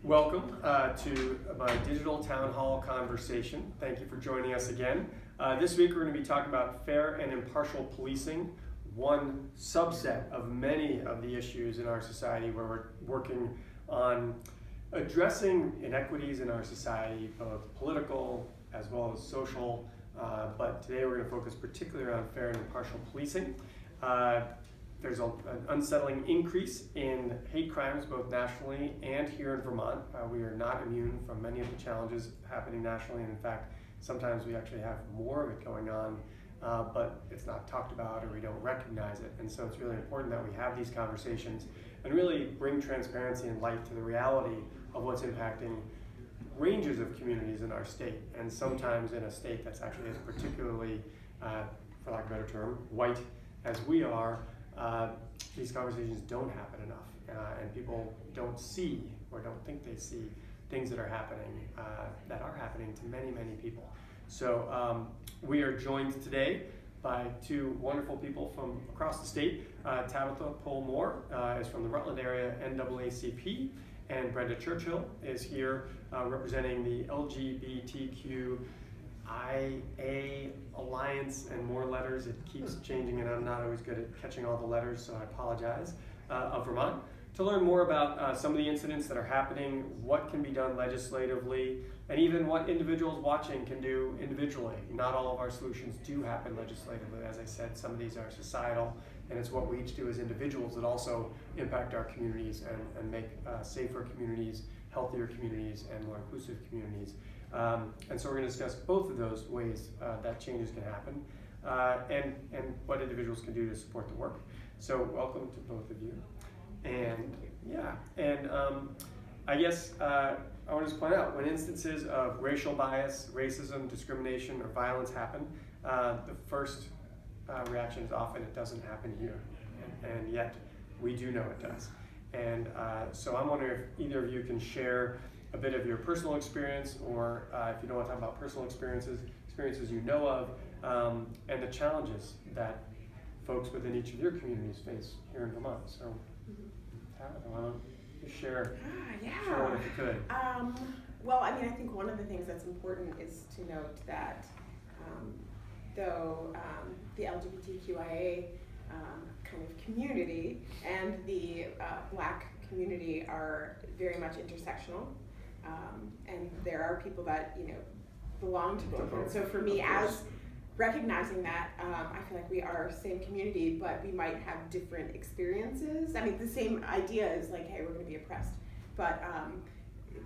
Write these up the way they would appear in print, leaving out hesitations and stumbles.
Welcome to my digital town hall conversation. Thank you for joining us again. This week we're going to be talking about fair and impartial policing, one subset of many of the issues in our society where we're working on addressing inequities in our society, both political as well as social. But today we're going to focus particularly on fair and impartial policing. There's an unsettling increase in hate crimes both nationally and here in Vermont. We are not immune from many of the challenges happening nationally, and in fact, sometimes we actually have more of it going on, but it's not talked about or we don't recognize it. And so it's really important that we have these conversations and really bring transparency and light to the reality of what's impacting ranges of communities in our state, and sometimes in a state that's actually as particularly, for lack of a better term, white as we are. These conversations don't happen enough, and people don't see or don't think they see things that are happening to many, many people. So we are joined today by two wonderful people from across the state. Tabitha Pohl-Moore is from the Rutland area NAACP, and Brenda Churchill is here representing the LGBTQIA Alliance, and more letters. It keeps changing and I'm not always good at catching all the letters, so I apologize, of Vermont, to learn more about some of the incidents that are happening, what can be done legislatively, and even what individuals watching can do individually. Not all of our solutions do happen legislatively. As I said, some of these are societal, and it's what we each do as individuals that also impact our communities and make safer communities, healthier communities, and more inclusive communities. And so we're going to discuss both of those ways that changes can happen, and what individuals can do to support the work. So welcome to both of you. And yeah, and I guess I want to just point out, when instances of racial bias, racism, discrimination, or violence happen, the first reaction is often it doesn't happen here, and yet we do know it does. And so I'm wondering if either of you can share a bit of your personal experience, or if you don't want to talk about personal experiences you know of, and the challenges that folks within each of your communities face here in Vermont. So, Tabitha, why don't you share one if you could? Well, I mean, I think one of the things that's important is to note that though the LGBTQIA kind of community and the Black community are very much intersectional, and there are people that belong to both. And so for me, as recognizing that, I feel like we are same community, but we might have different experiences. I mean, the same idea is like, hey, we're going to be oppressed, but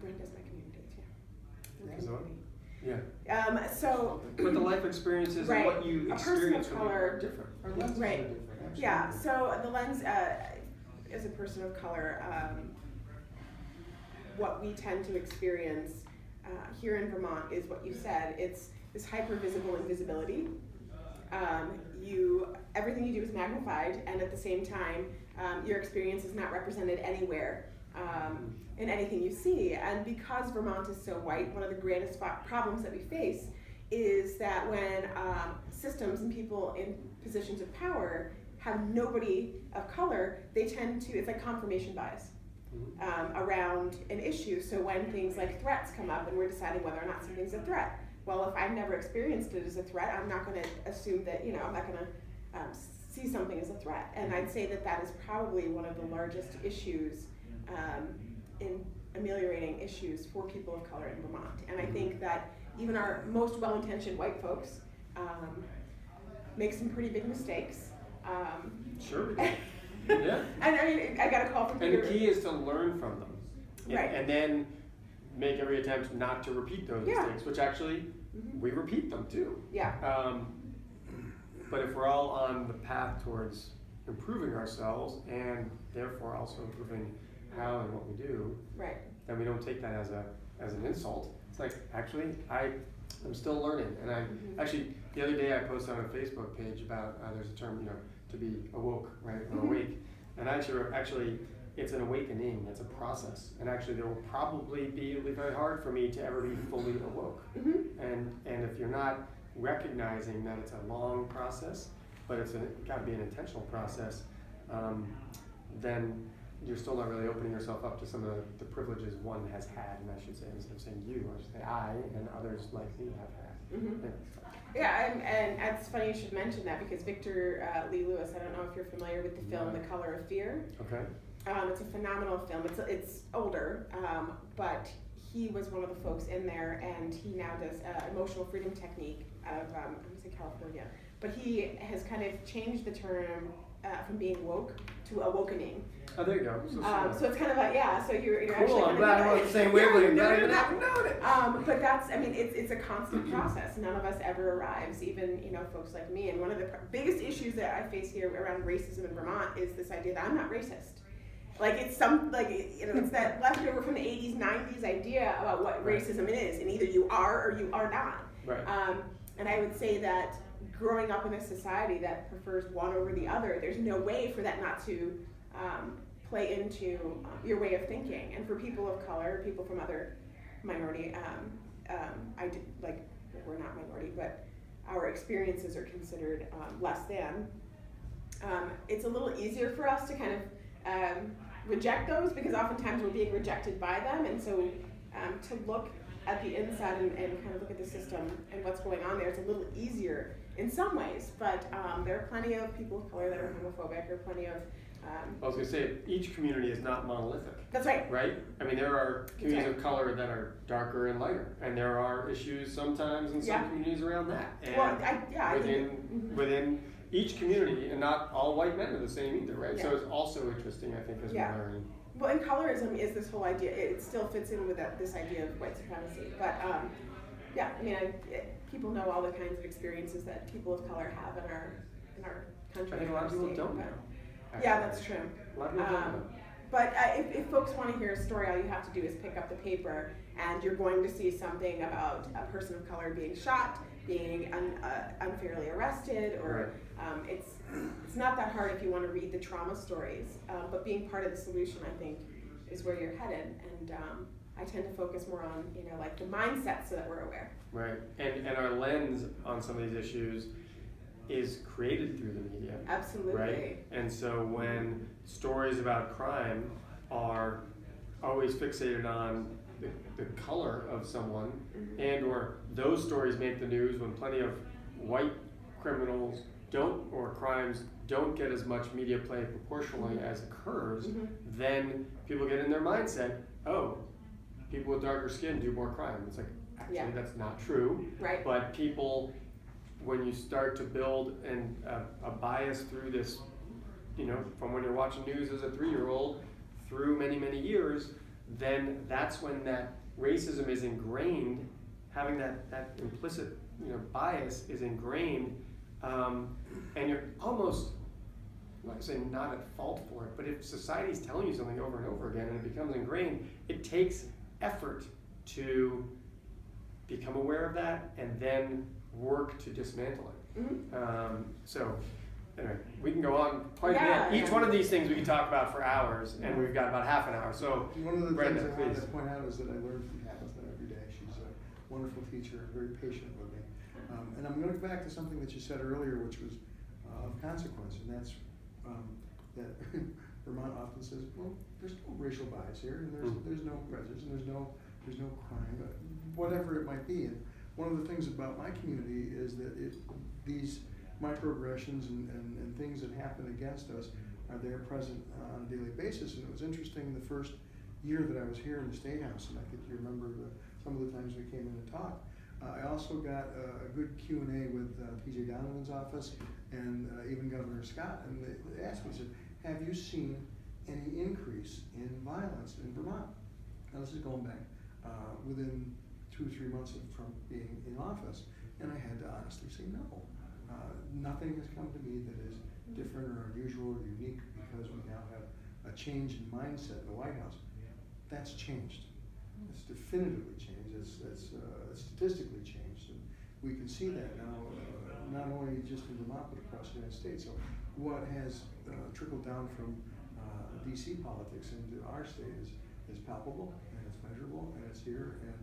Brenda's my community too. Yeah. So. But the life experiences and what you experience are different. Right. Yeah. So the lens, as a person of color, what we tend to experience here in Vermont is what you said. It's this hyper-visible invisibility. Everything you do is magnified, and at the same time, your experience is not represented anywhere in anything you see. And because Vermont is so white, one of the greatest problems that we face is that when systems and people in positions of power have nobody of color, they tend to, it's like confirmation bias around an issue. So when things like threats come up and we're deciding whether or not something's a threat, well, if I've never experienced it as a threat, I'm not going to assume that, I'm not going to see something as a threat. And I'd say that that is probably one of the largest issues in ameliorating issues for people of color in Vermont. And I think that even our most well-intentioned white folks make some pretty big mistakes. Sure. Yeah. And I mean, I got a call from Peter. And the key is to learn from them. Right. And then make every attempt not to repeat those mistakes, which actually we repeat them too. Yeah. But if we're all on the path towards improving ourselves and therefore also improving how and what we do, right, then we don't take that as an insult. It's like, actually, I'm still learning. And actually, the other day I posted on a Facebook page about, there's a term, to be awoke, right, or awake. And actually, it's an awakening, it's a process. And actually, there will probably be very hard for me to ever be fully awoke. And if you're not recognizing that it's a long process, but it's got to be an intentional process, then you're still not really opening yourself up to some of the privileges one has had, and I should say, instead of saying you, I should say I and others like me have had. Mm-hmm. Yeah. And it's funny you should mention that because Victor Lee Lewis, I don't know if you're familiar with the film The Color of Fear. Okay. It's a phenomenal film. It's older, but he was one of the folks in there, and he now does emotional freedom technique out of I'm going to say California. But he has kind of changed the term from being woke to awakening. Oh, there you go. So it's kind of like, yeah, so you're cool, actually I'm glad we're on the same wavelength. Not even having known it. But that's, I mean, it's a constant process. None of us ever arrives, even, folks like me. And one of the biggest issues that I face here around racism in Vermont is this idea that I'm not racist. Like, it's it's that leftover from the 80s, 90s idea about what racism is. And either you are or you are not. Right. And I would say that growing up in a society that prefers one over the other, there's no way for that not to play into your way of thinking. And for people of color, people from other minority, we're not minority, but our experiences are considered less than. It's a little easier for us to kind of reject those because oftentimes we're being rejected by them. And so to look at the inside and kind of look at the system and what's going on there, it's a little easier in some ways, but there are plenty of people of color that are homophobic, or plenty of... I was going to say, each community is not monolithic. That's right. Right? I mean, there are communities of color that are darker and lighter, and there are issues sometimes in some communities around that. And within each community, and not all white men are the same either, right? So it's also interesting, I think, as we learn. Well, and colorism is this whole idea, it still fits in with this idea of white supremacy, but people know all the kinds of experiences that people of color have in our country. I think a lot of people don't know. Yeah, that's true. A lot of people don't know. But if folks want to hear a story, all you have to do is pick up the paper, and you're going to see something about a person of color being shot, being unfairly arrested, or it's not that hard if you want to read the trauma stories. But being part of the solution, I think, is where you're headed. And I tend to focus more on, like the mindset so that we're aware. Right, and our lens on some of these issues is created through the media. Absolutely. Right? And so when stories about crime are always fixated on the color of someone, and or those stories make the news when plenty of white criminals or crimes don't get as much media play proportionally as occurs, then people get in their mindset, oh, people with darker skin do more crime. It's like, actually, that's not true. Right. But people, when you start to build a bias through this, from when you're watching news as a 3-year-old through many, many years, then that's when that racism is ingrained, having that implicit bias is ingrained, and you're almost, I'm not saying not at fault for it, but if society's telling you something over and over again and it becomes ingrained, it takes effort to become aware of that and then work to dismantle it. So anyway, we can go on quite a bit. Each one of these things we can talk about for hours, and we've got about half an hour. So one of the Brenda, things I wanted to please. point out is that I learn from Tabitha every day. She's a wonderful teacher and very patient with me. And I'm going to go back to something that you said earlier, which was of consequence, and that's that Vermont often says, well, there's no racial bias here, and there's no prejudice, and there's no crime, but whatever it might be. And one of the things about my community is that these microaggressions and things that happen against us are there present on a daily basis. And it was interesting the first year that I was here in the State House, and I think you remember some of the times we came in and talked. I also got a good Q&A with T.J. Donovan's office and even Governor Scott, and they asked me, said, have you seen any increase in violence in Vermont? Now this is going back within 2 or 3 months from being in office, and I had to honestly say no. Nothing has come to me that is different or unusual or unique because we now have a change in mindset in the White House. That's changed. It's definitively changed. It's statistically changed, and we can see that now, not only just in Vermont but across the United States. So what has trickled down from DC politics into our state is palpable, and it's measurable, and it's here. And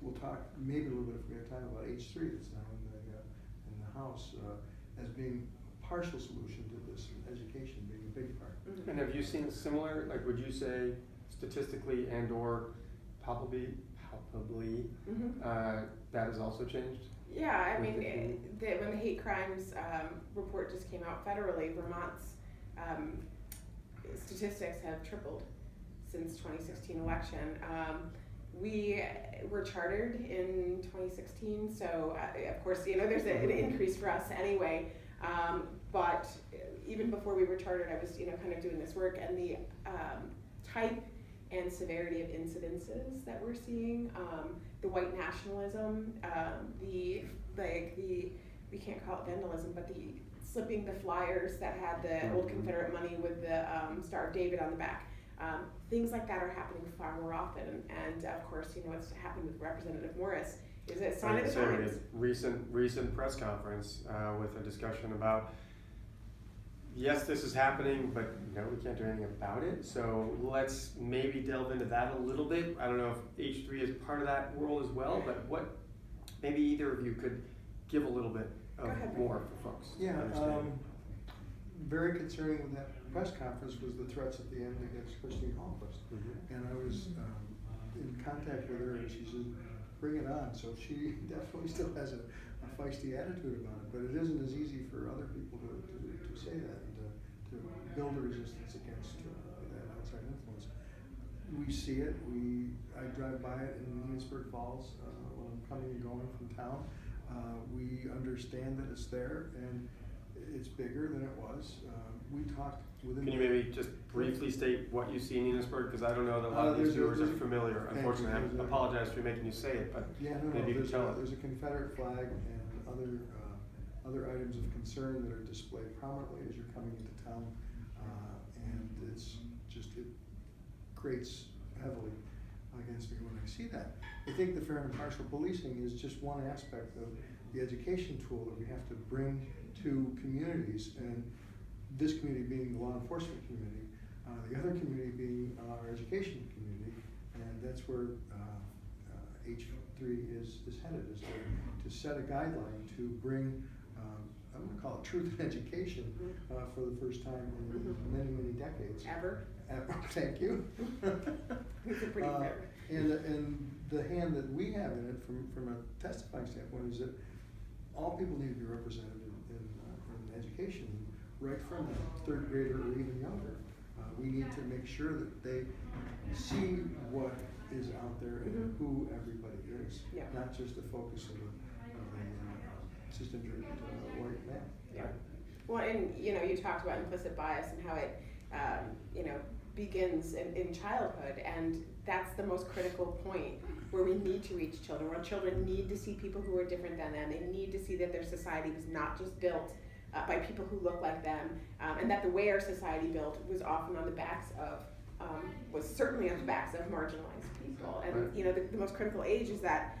we'll talk maybe a little bit if we have time about H3 that's now in the House as being a partial solution to this, and education being a big part. And have you seen similar, like would you say statistically and or palpably, that has also changed? Yeah, I mean, when the hate crimes report just came out federally, Vermont's statistics have tripled since 2016 election. We were chartered in 2016, so of course, there's an increase for us anyway. But even before we were chartered, I was, kind of doing this work, and the type and severity of incidences that we're seeing, the white nationalism, we can't call it vandalism, but the slipping the flyers that had the old Confederate money with the Star of David on the back. Things like that are happening far more often, and of course, what's happened with Representative Morris is a sign of the times. Recent press conference with a discussion about, yes, this is happening, but no, we can't do anything about it. So let's maybe delve into that a little bit. I don't know if H3 is part of that world as well, but what maybe either of you could give a little bit of more for folks. Yeah, very concerning with that press conference was the threats at the end against Christine Hallquist. And I was in contact with her, and she said, bring it on. So she definitely still has a feisty attitude about it, but it isn't as easy for other people to say that and to build a resistance against that outside influence. We see it. I drive by it in Enosburg Falls when I'm coming and going from town. We understand that it's there, and it's bigger than it was. We talked within. Can you maybe just briefly state what you see in Enosburg? Because I don't know that a lot of these viewers are familiar. Unfortunately, I apologize for making you say it, but maybe you can tell it. There's a Confederate flag and other items of concern that are displayed prominently as you're coming into town, and it grates heavily against me when I see that. I think the fair and impartial policing is just one aspect of the education tool that we have to bring to communities, and this community being the law enforcement community, the other community being our education community, and that's where H3 is headed, is to set a guideline to bring, I'm going to call it truth in education for the first time in many decades. Ever. Thank you. It's a pretty fair. And the hand that we have in it from a testifying standpoint is that all people need to be represented in education, right from the third grader or even younger. We need to make sure that they see what is out there and who everybody is, not just the focus of a cisgender white man. Yeah. Well, and you talked about implicit bias and how it begins in childhood, and that's the most critical point where we need to reach children, where children need to see people who are different than them. They need to see that their society was not just built by people who look like them, and that the way our society built was often on the backs of, was certainly on the backs of marginalized people. And the most critical age is that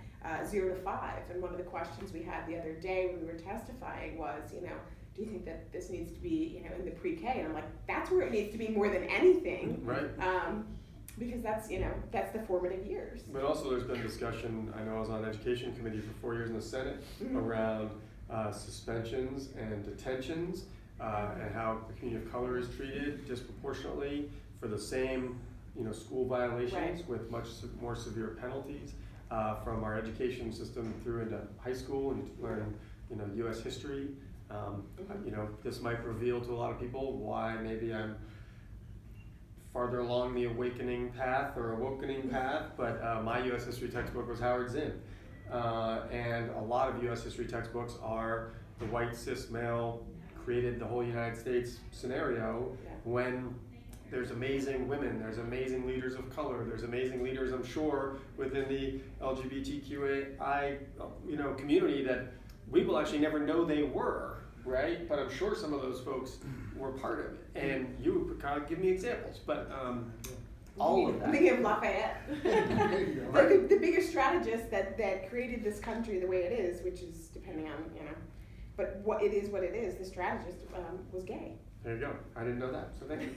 0 to 5. And one of the questions we had the other day when we were testifying was, do you think that this needs to be, in the pre-K? And I'm like, that's where it needs to be more than anything. Right. Because that's the formative years. But also there's been discussion, I know I was on education committee for 4 years in the Senate, around suspensions and detentions, and how the community of color is treated disproportionately for the same, school violations with much more severe penalties, from our education system through into high school and learning, U.S. history. This might reveal to a lot of people why maybe I'm farther along the awakening path, but my U.S. history textbook was Howard Zinn. And a lot of U.S. history textbooks are the white cis male created the whole United States scenario, when there's amazing women, there's amazing leaders of color, there's amazing leaders, I'm sure, within the LGBTQI community that we will actually never know they were, right? But I'm sure some of those folks were part of it. And you kind of give me examples, but all of that. Thinking of Lafayette, the biggest strategist that created this country the way it is, which is depending on, but what it is, the strategist was gay. There you go. I didn't know that, so thank you.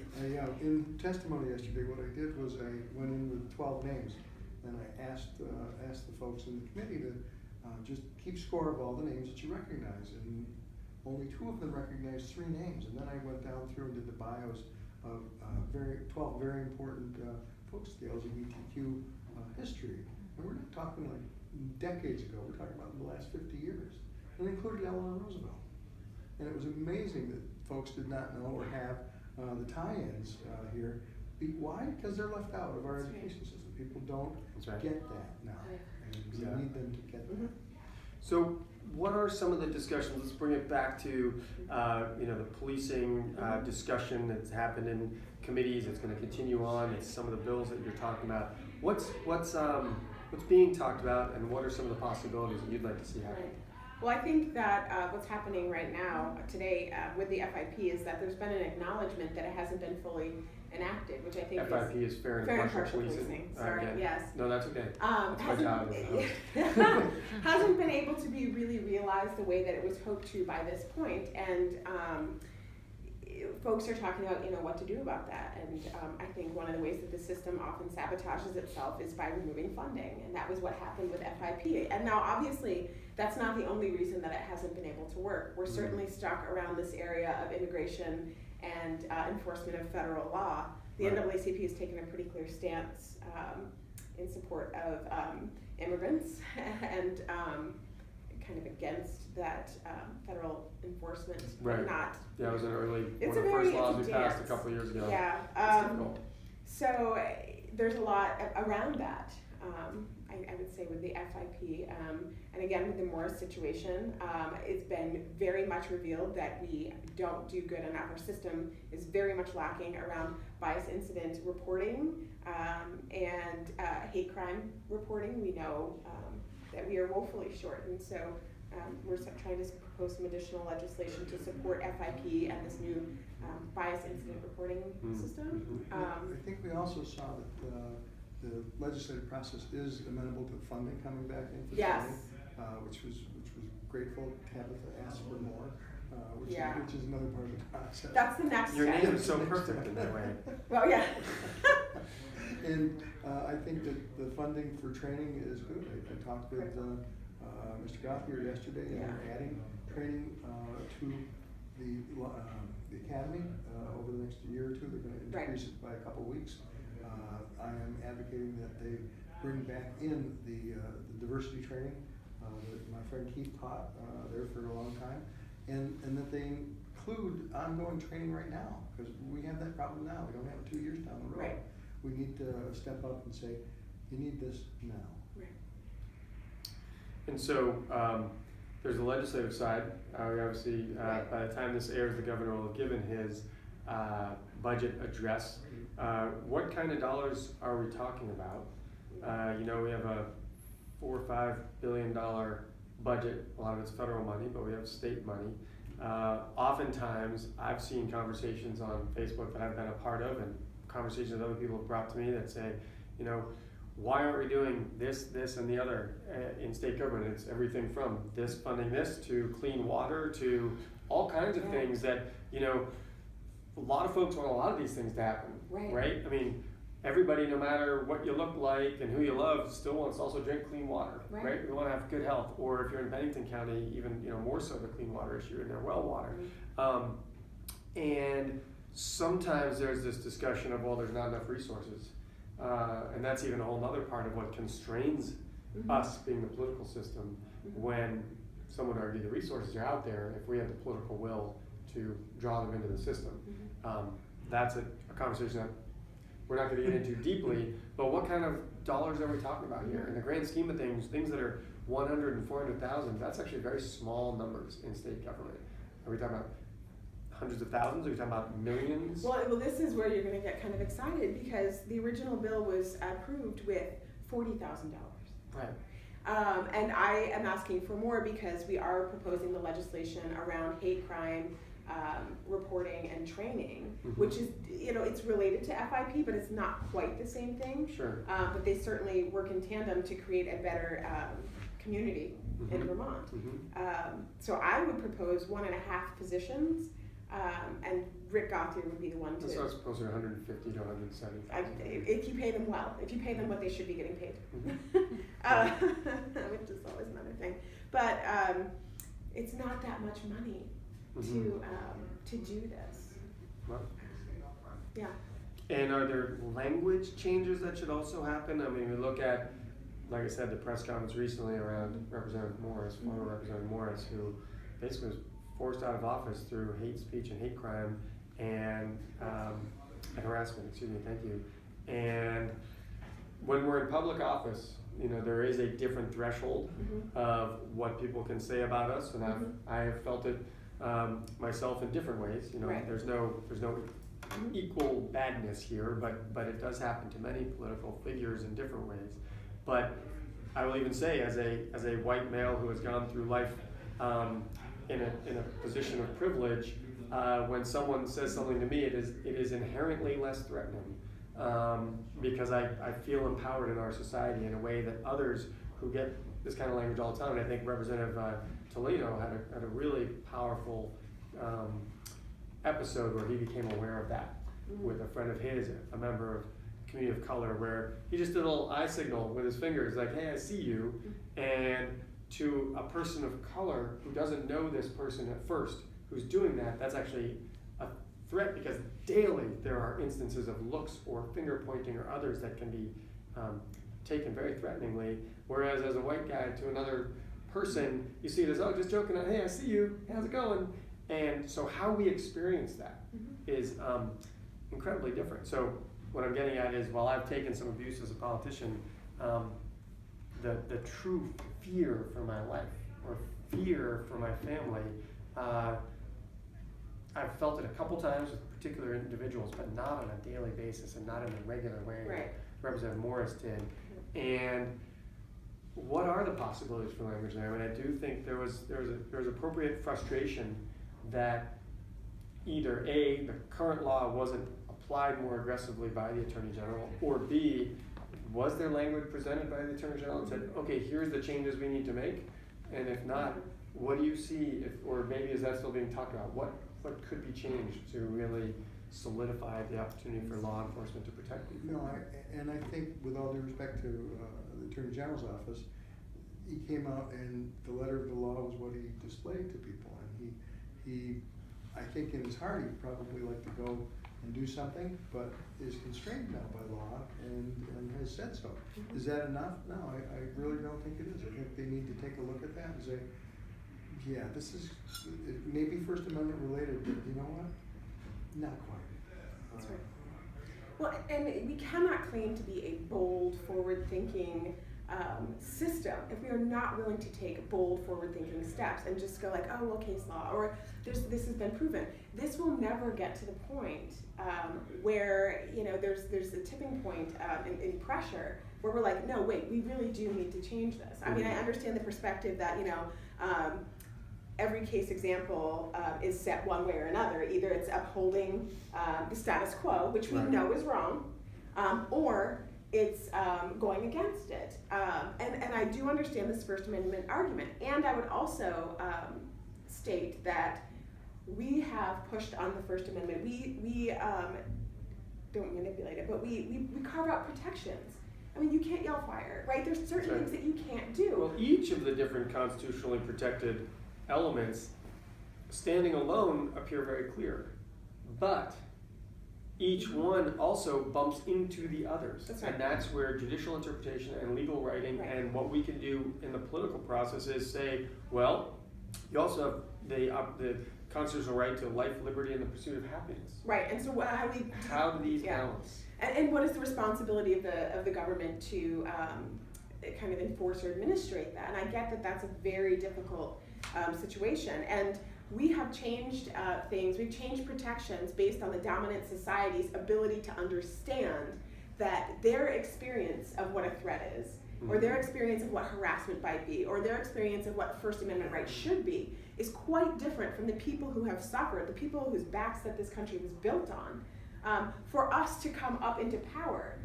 In testimony yesterday, what I did was I went in with 12 names, and I asked the folks in the committee to just keep score of all the names that you recognize, and only 2 of them recognized 3 names, and then I went down through and did the bios of 12 very important books, the LGBTQ history. And we're not talking like decades ago, we're talking about the last 50 years. And it included Eleanor Roosevelt. And it was amazing that folks did not know or have the tie-ins here. Why? Because they're left out of our education system. People don't get that now. And we need them to get that. So what are some of the discussions? Let's bring it back to the policing discussion that's happened in committees. It's going to continue on. It's some of the bills that you're talking about. What's being talked about, and what are some of the possibilities that you'd like to see happen? Right. Well, I think that what's happening right now, today, with the FIP is that there's been an acknowledgement that it hasn't been fully enacted, which I think FIP is fair and impartial policing. Sorry, yes. No, that's okay. That's my job as a host. Hasn't been able to be really realized the way that it was hoped to by this point, and folks are talking about what to do about that. And I think one of the ways that the system often sabotages itself is by removing funding, and that was what happened with FIP. And now, obviously, that's not the only reason that it hasn't been able to work. We're certainly stuck around this area of immigration and enforcement of federal law. The NAACP has taken a pretty clear stance in support of immigrants and kind of against that federal enforcement. Right. Not. Yeah, it was an early It's one of the first laws we it's a passed a dance. couple of years ago. Yeah. Difficult. So there's a lot around that. I would say with the FIP, and again with the Morris situation, it's been very much revealed that we don't do good enough. Our system is very much lacking around bias incident reporting and hate crime reporting. We know that we are woefully short, and so we're trying to propose some additional legislation to support FIP and this new bias incident reporting system. I think we also saw that the legislative process is amenable to funding coming back in for Yes. training, which was grateful. Tabitha asked for more, which is another part of the process. That's the next Your step. name is so perfect in that way. Well, yeah. And I think that the funding for training is good. I talked with Mr. Gothier yesterday, and they're adding training to the academy over the next year or two. They're going to increase it by a couple of weeks. I am advocating that they bring back in the diversity training that my friend Keith taught there for a long time, and that they include ongoing training right now, because we have that problem now. We don't have it 2 years down the road. Right. We need to step up and say, you need this now. Right. And so there's the legislative side. We obviously, by the time this airs, the governor will have given his budget address. What kind of dollars are we talking about? We have a $4 or $5 billion budget. A lot of it's federal money, but we have state money. Oftentimes, I've seen conversations on Facebook that I've been a part of, and conversations that other people have brought to me that say, why aren't we doing this, and the other in state government? It's everything from this funding this to clean water to all kinds of things that, a lot of folks want a lot of these things to happen, right? I mean, everybody, no matter what you look like and who you love, still wants to also drink clean water, right? We want to have good health, or if you're in Bennington County, even more so the clean water issue in their well water. And sometimes there's this discussion of, well, there's not enough resources. And that's even a whole other part of what constrains us being the political system, when some would argue the resources are out there if we have the political will to draw them into the system. That's a conversation that we're not going to get into deeply, but what kind of dollars are we talking about here? In the grand scheme of things that are 100 and 400,000, that's actually very small numbers in state government. Are we talking about hundreds of thousands? Are we talking about millions? Well, this is where you're going to get kind of excited, because the original bill was approved with $40,000. Right. And I am asking for more, because we are proposing the legislation around hate crime reporting and training, which is, it's related to FIP, but it's not quite the same thing. Sure. But they certainly work in tandem to create a better community in Vermont. So I would propose 1.5 positions, and Rick Gothier would be the one to. So it's closer to 150 to 170. If you pay them well, if you pay them what they should be getting paid, which is always another thing. But it's not that much money to do this. Well, Yeah. And are there language changes that should also happen? I mean, we look at, like I said, the press conference recently around Representative Morris, former Representative Morris, who basically was forced out of office through hate speech and hate crime and harassment, excuse me, thank you. And when we're in public office, you know, there is a different threshold of what people can say about us, and I have felt it myself in different ways. You know, Right. there's no equal badness here, but it does happen to many political figures in different ways. But I will even say, as a white male who has gone through life in a position of privilege, when someone says something to me, it is inherently less threatening, because I feel empowered in our society in a way that others who get this kind of language all the time. And I think Representative Toledo had a really powerful episode where he became aware of that with a friend of his, a member of the community of color, where he just did a little eye signal with his fingers, like, hey, I see you. And to a person of color who doesn't know this person at first, who's doing that, that's actually a threat, because daily there are instances of looks or finger pointing or others that can be taken very threateningly. Whereas as a white guy to another person, you see it as, oh, just joking, hey, I see you, how's it going? And so how we experience that is incredibly different. So what I'm getting at is, while I've taken some abuse as a politician, the true fear for my life or fear for my family, I've felt it a couple times with particular individuals, but not on a daily basis and not in a regular way. Right. Representative Morris did. And what are the possibilities for language there? I mean, I do think there was appropriate frustration that either A, the current law wasn't applied more aggressively by the Attorney General, or B, was there language presented by the Attorney General and said, okay, here's the changes we need to make? And if not, what do you see, or maybe is that still being talked about? What could be changed to really solidify the opportunity for law enforcement to protect people? No, I think, with all due respect to the Attorney General's office, he came out and the letter of the law was what he displayed to people, and he I think in his heart he'd probably like to go and do something, but is constrained now by law and has said so. Is that enough? No, I really don't think it is. I think they need to take a look at that and say, yeah, this is maybe First Amendment related, but you know what? Not quite. That's right. Well, and we cannot claim to be a bold, forward-thinking system if we are not willing to take bold, forward-thinking steps and just go like, oh, well, case law, or this has been proven. This will never get to the point where, you know, there's a tipping point in pressure where we're like, no, wait, we really do need to change this. I mean, I understand the perspective that, you know, every case example is set one way or another. Either it's upholding the status quo, which we know is wrong, or it's going against it. And I do understand this First Amendment argument. And I would also state that we have pushed on the First Amendment. We don't manipulate it, but we carve out protections. I mean, you can't yell fire, right? There's certain things that you can't do. Well, each of the different constitutionally protected elements, standing alone, appear very clear. But each one also bumps into the others. That's right. And that's where judicial interpretation and legal writing and what we can do in the political process is say, well, you also have the constitutional right to life, liberty, and the pursuit of happiness. Right, and so how do these balance? And what is the responsibility of the government to kind of enforce or administrate that? And I get that that's a very difficult situation. And we have changed things, we've changed protections based on the dominant society's ability to understand that their experience of what a threat is, or their experience of what harassment might be, or their experience of what First Amendment rights should be, is quite different from the people who have suffered, the people whose backs that this country was built on. For us to come up into power,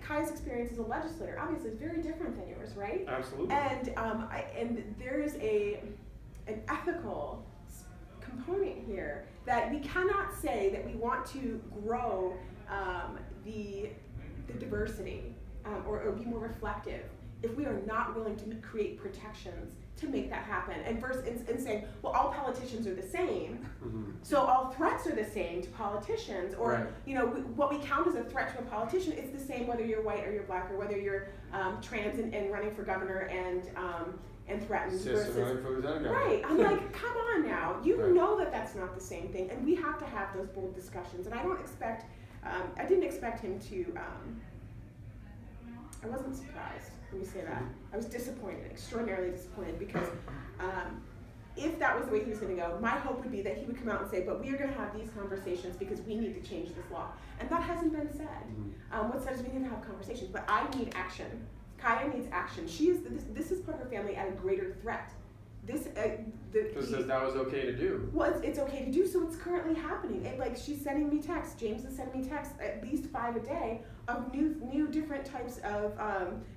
Kai's experience as a legislator obviously is very different than yours, right? Absolutely. And there is an ethical component here that we cannot say that we want to grow the diversity or be more reflective if we are not willing to create protections to make that happen. And versus in saying, well, all politicians are the same, Mm-hmm. so all threats are the same to politicians, or Right. you know, what we count as a threat to a politician is the same whether you're white or you're black, or whether you're trans and running for governor and threatened System running for lieutenant governor. right. I'm like, come on now, you Right. know that that's not the same thing, and we have to have those bold discussions. And I don't expect, I didn't expect him to. I wasn't surprised when you say that. I was disappointed, extraordinarily disappointed, because if that was the way he was going to go, my hope would be that he would come out and say, but we are going to have these conversations because we need to change this law. And that hasn't been said. What's said is we need to have conversations, but I need action. Kaya needs action. She is this has put her family at a greater threat. This Because that was okay to do. well, it's okay to do, so it's currently happening. Like, she's sending me texts. James is sending me texts, at least 5 a day, of new different types of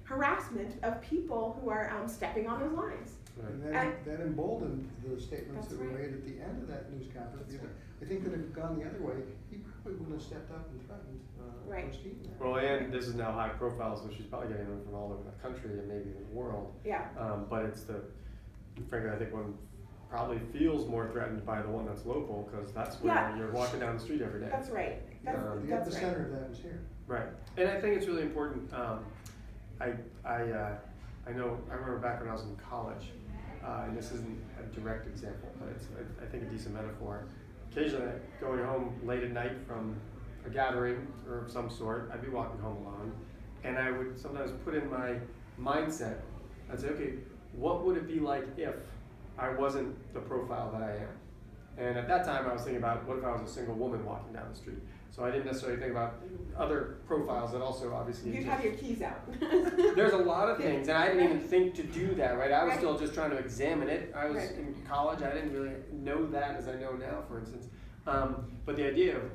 harassment of people who are stepping on those lines. Right. And that emboldened the statements That's that were right. made at the end of that news conference. That's Because right. I think that if it had gone the other way, he probably wouldn't have stepped up and threatened Right. Christine. Well, and this is now high profile, so she's probably getting them from all over the country and maybe the world. Yeah. But it's frankly, I think one probably feels more threatened by the one that's local, because that's where Yeah. you're walking down the street every day. That's right. The That's right. epicenter of that was here. Right, and I think it's really important. I know. I remember back when I was in college, and this isn't a direct example, but it's I think a decent metaphor. Occasionally, going home late at night from a gathering or of some sort, I'd be walking home alone, and I would sometimes put in my mindset. I'd say, okay, what would it be like if I wasn't the profile that I am? And at that time, I was thinking about what if I was a single woman walking down the street. So I didn't necessarily think about other profiles that also obviously You'd exist. have your keys out. There's a lot of things, and I didn't even think to do that, right? I was Right. still just trying to examine it. I was Right. in college, I didn't really know that as I know now, for instance. But the idea of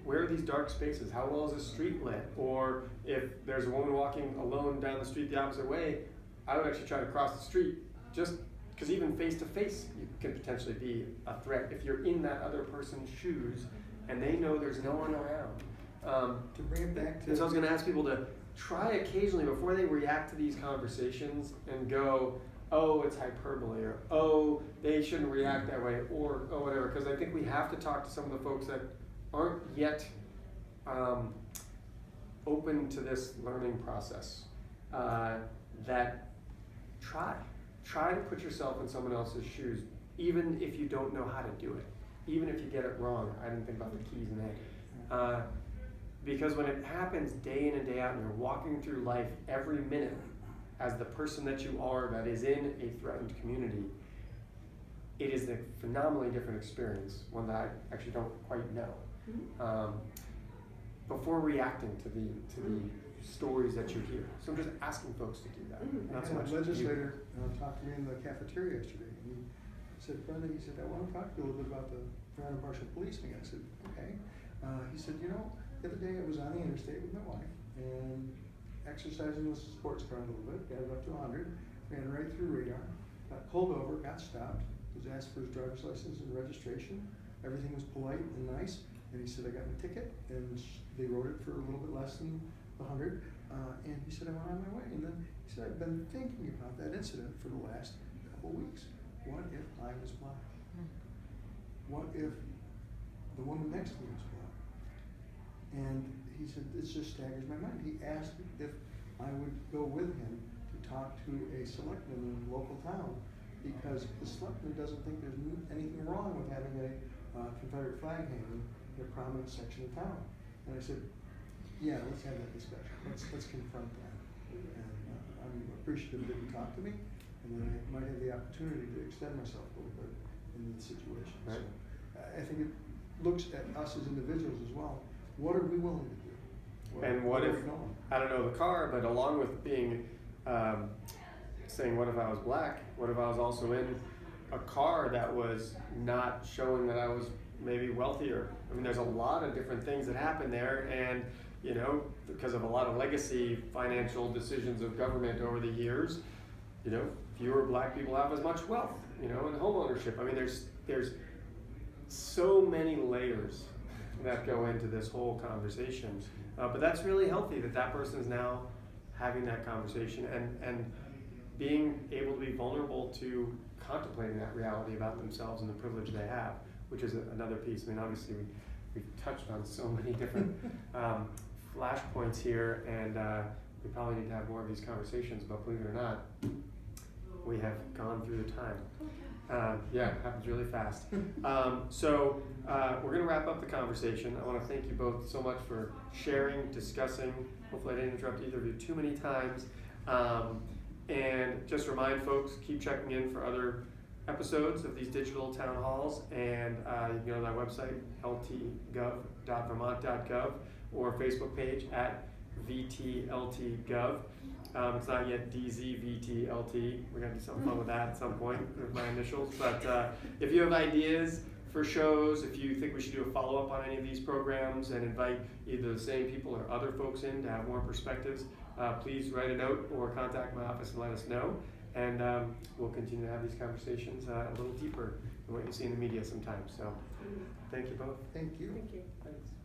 where are these dark spaces? How well is the street lit? Or if there's a woman walking alone down the street the opposite way, I would actually try to cross the street, just because even face to face, you can potentially be a threat if you're in that other person's shoes and they know there's no one around. To bring it back to And so I was going to ask people to try occasionally before they react to these conversations and go, oh, it's hyperbole, or oh, they shouldn't react that way, or oh, whatever. Because I think we have to talk to some of the folks that aren't yet open to this learning process. That try to put yourself in someone else's shoes, even if you don't know how to do it, even if you get it wrong. I didn't think about the keys in that. Because when it happens day in and day out, and you're walking through life every minute as the person that you are that is in a threatened community, it is a phenomenally different experience, one that I actually don't quite know. Before reacting to the stories that you hear. So I'm just asking folks to do that. Not so I had much a legislator you. talked to me in the cafeteria yesterday, and he said, Brenda, he said, I want to talk to you a little bit about the fair and impartial policing. I said, okay. He said, you know, the other day I was on the interstate with my wife, and exercising the sports car a little bit, got it up to 100, ran right through radar, got pulled over, got stopped, was asked for his driver's license and registration. Everything was polite and nice, and he said, I got my ticket, and they wrote it for a little bit less than 100, and he said, I went on my way. And then he said, I've been thinking about that incident for the last couple weeks. What if I was black? What if the woman next to me was black? And he said, this just staggers my mind. He asked if I would go with him to talk to a selectman in a local town, because the selectman doesn't think there's anything wrong with having a Confederate flag hanging in a prominent section of town. And I said, yeah, let's have that discussion. Let's confront that. And I'm appreciative that he talked to me, and that I might have the opportunity to extend myself a little bit in the situation. Right. So I think it looks at us as individuals as well. What are we willing to do? And what where if, are we going? I don't know the car, but along with being, saying what if I was black, what if I was also in a car that was not showing that I was maybe wealthier? I mean, there's a lot of different things that happen there, and you know, because of a lot of legacy financial decisions of government over the years, you know, fewer black people have as much wealth, you know, and home ownership. I mean, there's so many layers that go into this whole conversation, but that's really healthy that person is now having that conversation, and being able to be vulnerable to contemplating that reality about themselves and the privilege they have, which is another piece. I mean, obviously we've touched on so many different flashpoints here, and we probably need to have more of these conversations, but believe it or not, we have gone through the time. Yeah, it happens really fast. So we're going to wrap up the conversation. I want to thank you both so much for sharing, discussing. Hopefully I didn't interrupt either of you too many times. And just remind folks, keep checking in for other episodes of these digital town halls, and you can go to our website, ltgov.vermont.gov, or Facebook page at VTLTGov. It's not yet DZVTLT. We're going to do something fun with that at some point with my initials. But if you have ideas for shows, if you think we should do a follow-up on any of these programs and invite either the same people or other folks in to have more perspectives, please write a note or contact my office and let us know. And we'll continue to have these conversations a little deeper than what you see in the media sometimes. So thank you both. Thank you. Thank you. Thanks.